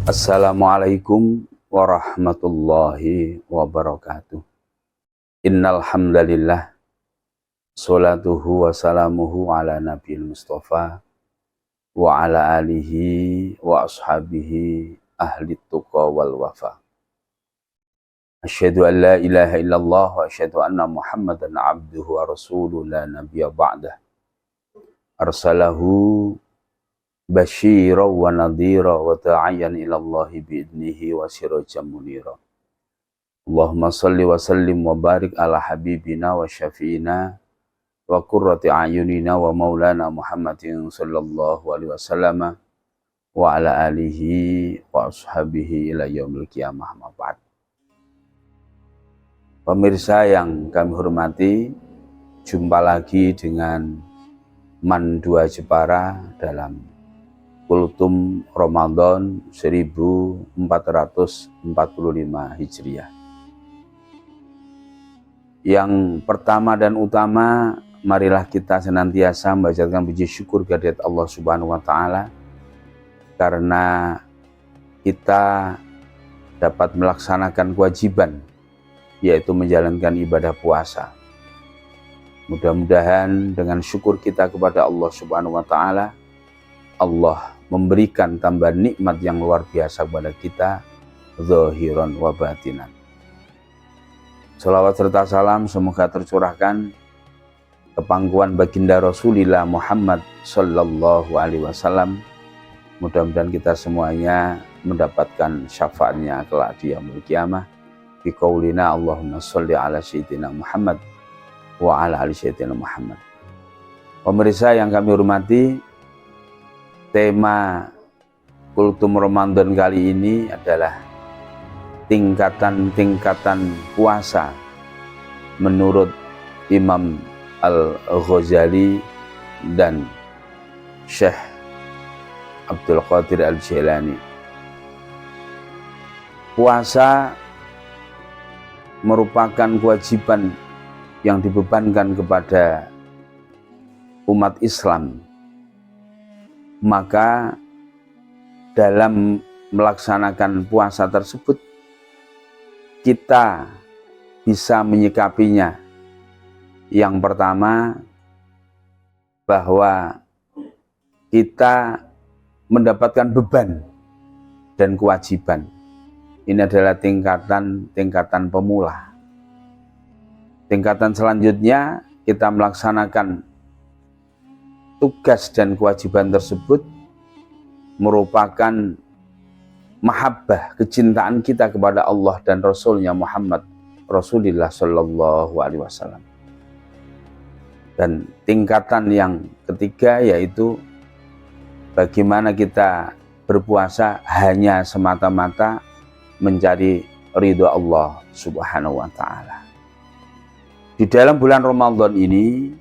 Assalamualaikum warahmatullahi wabarakatuh. Innal hamdalillah salatuhu wa salamuhu ala nabiyil mustafa wa ala alihi wa ashabihi ahli tuqa wal wafa. Asyhadu an la ilaha illallah wa asyhadu anna Muhammadan abduhu wa rasuluhu la nabiyya ba'dah. Arsalahu basyira wa nadhira wa ta'ayyan ilallahi bi'idnihi wa sirajan munira. Allahumma salli wa sallim wa barik ala habibina wa syafi'ina wa qurrati a'yunina wa maulana Muhammadin sallallahu alaihi wasallam wa ala alihi wa ashabihi ila yaumil qiyamah ma ba'd. Pemirsa yang kami hormati, jumpa lagi dengan Man 2 Jepara dalam Kultum Ramadan 1445 Hijriah. Yang pertama dan utama, marilah kita senantiasa membacakan puji syukur kehadirat Allah Subhanahu wa taala karena kita dapat melaksanakan kewajiban, yaitu menjalankan ibadah puasa. Mudah-mudahan dengan syukur kita kepada Allah Subhanahu wa taala, Allah memberikan tambahan nikmat yang luar biasa kepada kita, zahiran wa batinan. Salawat serta salam semoga tercurahkan ke pangkuan baginda Rasulullah Muhammad sallallahu alaihi wasallam. Mudah-mudahan kita semuanya mendapatkan syafaatnya kelak di yaumil qiyamah. Bi qaulina Allahumma sholli ala sayyidina Muhammad wa ala ali sayyidina Muhammad. Pemirsa yang kami hormati, tema Kultum Ramadan kali ini adalah tingkatan-tingkatan puasa menurut Imam Al-Ghazali dan Syekh Abdul Qadir Al-Jailani. Puasa merupakan kewajiban yang dibebankan kepada umat Islam. Maka dalam melaksanakan puasa tersebut kita bisa menyikapinya. Yang pertama, bahwa kita mendapatkan beban dan kewajiban. Ini adalah tingkatan pemula. Tingkatan selanjutnya, kita melaksanakan tugas dan kewajiban tersebut merupakan mahabbah, kecintaan kita kepada Allah dan Rasulnya Muhammad Rasulullah Sallallahu Alaihi Wasallam. Dan tingkatan yang ketiga yaitu bagaimana kita berpuasa hanya semata-mata mencari ridho Allah Subhanahu Wa Taala. Di dalam bulan Ramadan ini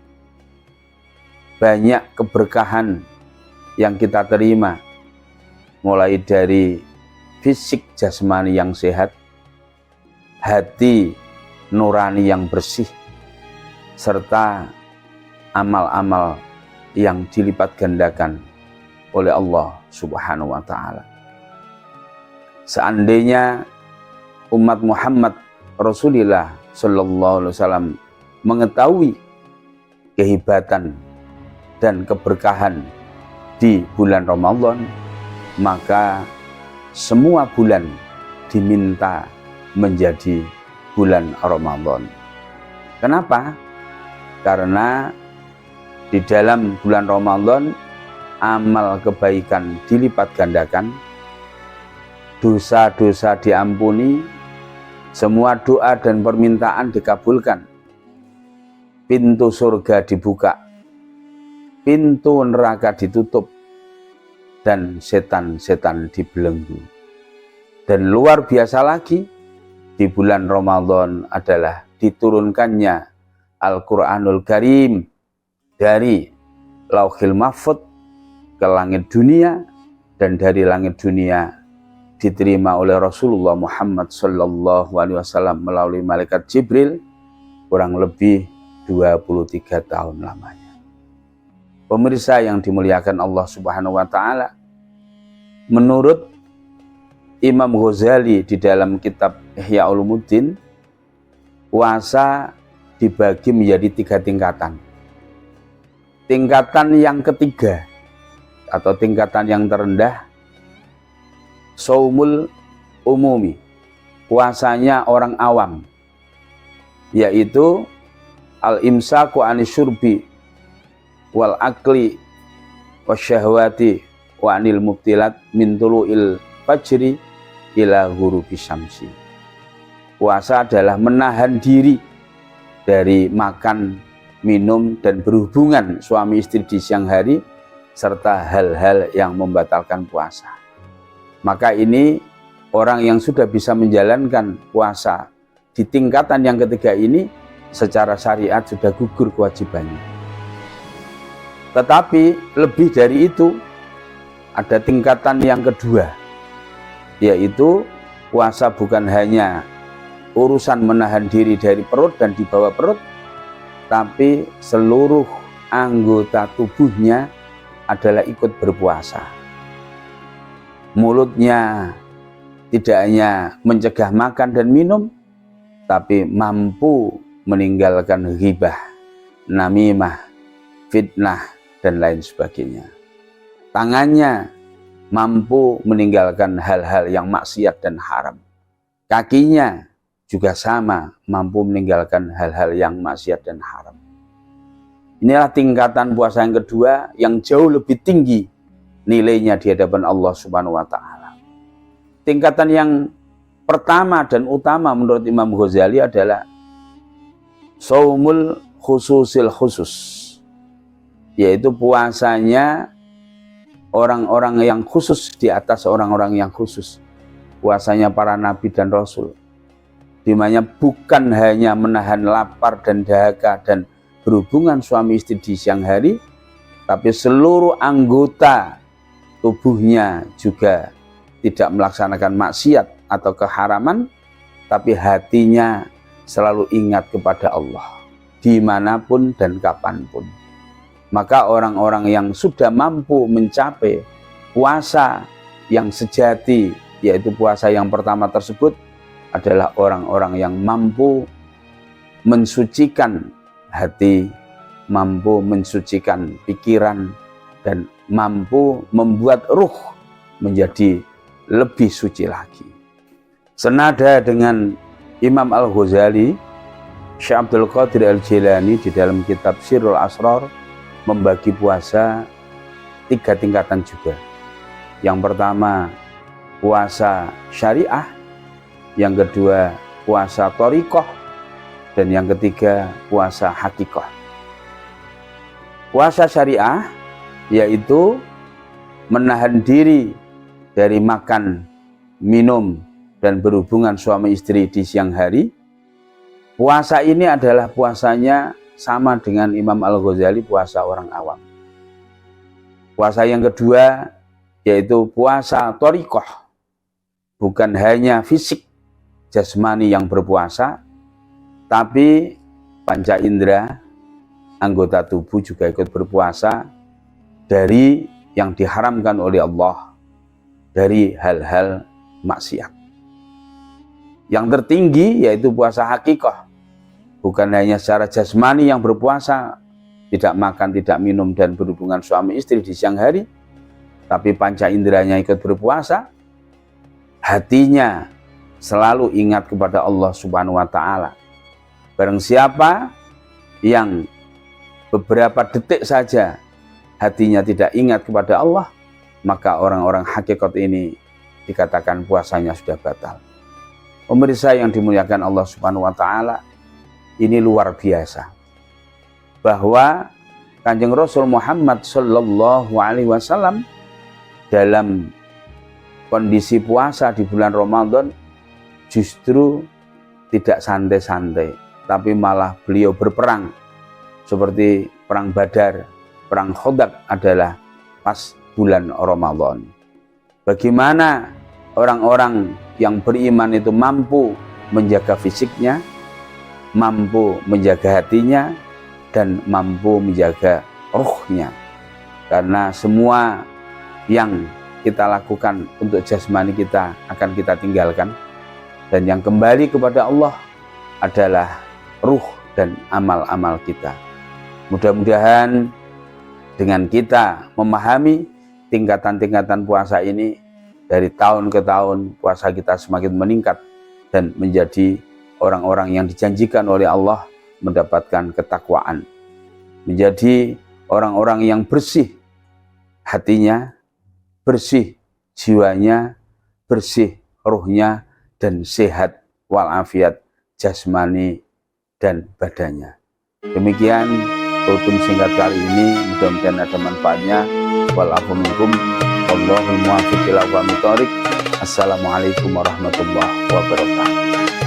banyak keberkahan yang kita terima, mulai dari fisik jasmani yang sehat, hati nurani yang bersih, serta amal-amal yang dilipat gandakan oleh Allah Subhanahu wa taala. Seandainya umat Muhammad Rasulullah sallallahu alaihi wasallam mengetahui kehebatan dan keberkahan di bulan Ramadan, maka semua bulan diminta menjadi bulan Ramadan. Kenapa? Karena di dalam bulan Ramadan amal kebaikan dilipat gandakan, dosa-dosa diampuni, semua doa dan permintaan dikabulkan, pintu surga dibuka, pintu neraka ditutup, dan setan-setan dibelenggu. Dan luar biasa lagi, di bulan Ramadan adalah diturunkannya Al-Quranul Karim dari Lauhil Mahfuz ke langit dunia, dan dari langit dunia diterima oleh Rasulullah Muhammad Sallallahu Alaihi Wasallam melalui malaikat Jibril, kurang lebih 23 tahun lamanya. Pemirsa yang dimuliakan Allah Subhanahu wa taala, menurut Imam Ghazali di dalam kitab Ihya Ulumuddin, puasa dibagi menjadi 3 tingkatan. Tingkatan yang ketiga atau tingkatan yang terendah, shaumul umumi, puasanya orang awam, yaitu al-imsaku anis syurbi wal akli wasyahwati wa anil mubtilat min tulu'il fajri ila ghurubi syamsi. Puasa adalah menahan diri dari makan, minum, dan berhubungan suami istri di siang hari, serta hal-hal yang membatalkan puasa. Maka ini orang yang sudah bisa menjalankan puasa di tingkatan yang ketiga ini, secara syariat sudah gugur kewajibannya. Tetapi lebih dari itu, ada tingkatan yang kedua, yaitu puasa bukan hanya urusan menahan diri dari perut dan di bawah perut, tapi seluruh anggota tubuhnya adalah ikut berpuasa. Mulutnya tidak hanya mencegah makan dan minum, tapi mampu meninggalkan ghibah, namimah, fitnah, dan lain sebagainya. Tangannya mampu meninggalkan hal-hal yang maksiat dan haram. Kakinya juga sama, mampu meninggalkan hal-hal yang maksiat dan haram. Inilah tingkatan puasa yang kedua yang jauh lebih tinggi nilainya di hadapan Allah Subhanahu wa Ta'ala. Tingkatan yang pertama dan utama menurut Imam Ghazali adalah shaumul khususil khusus, yaitu puasanya orang-orang yang khusus di atas orang-orang yang khusus. Puasanya para nabi dan rasul, di mana bukan hanya menahan lapar dan dahaga dan berhubungan suami istri di siang hari, tapi seluruh anggota tubuhnya juga tidak melaksanakan maksiat atau keharaman, tapi hatinya selalu ingat kepada Allah dimanapun dan kapanpun. Maka orang-orang yang sudah mampu mencapai puasa yang sejati, yaitu puasa yang pertama tersebut, adalah orang-orang yang mampu mensucikan hati, mampu mensucikan pikiran, dan mampu membuat ruh menjadi lebih suci lagi. Senada dengan Imam Al-Ghazali, Syekh Abdul Qadir Al-Jilani di dalam kitab Sirrul Asrar membagi puasa 3 tingkatan juga. Yang pertama puasa syariah, yang kedua puasa thariqah, dan yang ketiga puasa hakikah. Puasa syariah yaitu menahan diri dari makan, minum, dan berhubungan suami istri di siang hari. Puasa ini adalah puasanya sama dengan Imam Al-Ghazali, puasa orang awam. Puasa yang kedua yaitu puasa thariqah, bukan hanya fisik jasmani yang berpuasa, tapi panca indera, anggota tubuh juga ikut berpuasa dari yang diharamkan oleh Allah, dari hal-hal maksiat. Yang tertinggi yaitu puasa hakikah, bukan hanya secara jasmani yang berpuasa, tidak makan, tidak minum, dan berhubungan suami istri di siang hari, tapi panca inderanya ikut berpuasa, hatinya selalu ingat kepada Allah Subhanahu wa Ta'ala. Barang siapa yang beberapa detik saja hatinya tidak ingat kepada Allah, maka orang-orang hakikat ini dikatakan puasanya sudah batal. Pemirsa yang dimuliakan Allah Subhanahu wa Ta'ala, ini luar biasa bahwa Kanjeng Rasul Muhammad Sallallahu Alaihi Wasallam dalam kondisi puasa di bulan Ramadan justru tidak santai-santai, tapi malah beliau berperang, seperti perang Badar, perang Khandaq adalah pas bulan Ramadan. Bagaimana orang-orang yang beriman itu mampu menjaga fisiknya, mampu menjaga hatinya, dan mampu menjaga ruhnya. Karena semua yang kita lakukan untuk jasmani kita akan kita tinggalkan, dan yang kembali kepada Allah adalah ruh dan amal-amal kita. Mudah-mudahan dengan kita memahami tingkatan-tingkatan puasa ini, dari tahun ke tahun puasa kita semakin meningkat dan menjadi orang-orang yang dijanjikan oleh Allah mendapatkan ketakwaan, menjadi orang-orang yang bersih hatinya, bersih jiwanya, bersih ruhnya, dan sehat walafiat jasmani dan badannya. Demikian rukun singkat kali ini, mudah-mudahan ada manfaatnya. Walafu minkum, wallahul muwaffiq ila aqwamit thoriq. Assalamualaikum warahmatullahi wabarakatuh.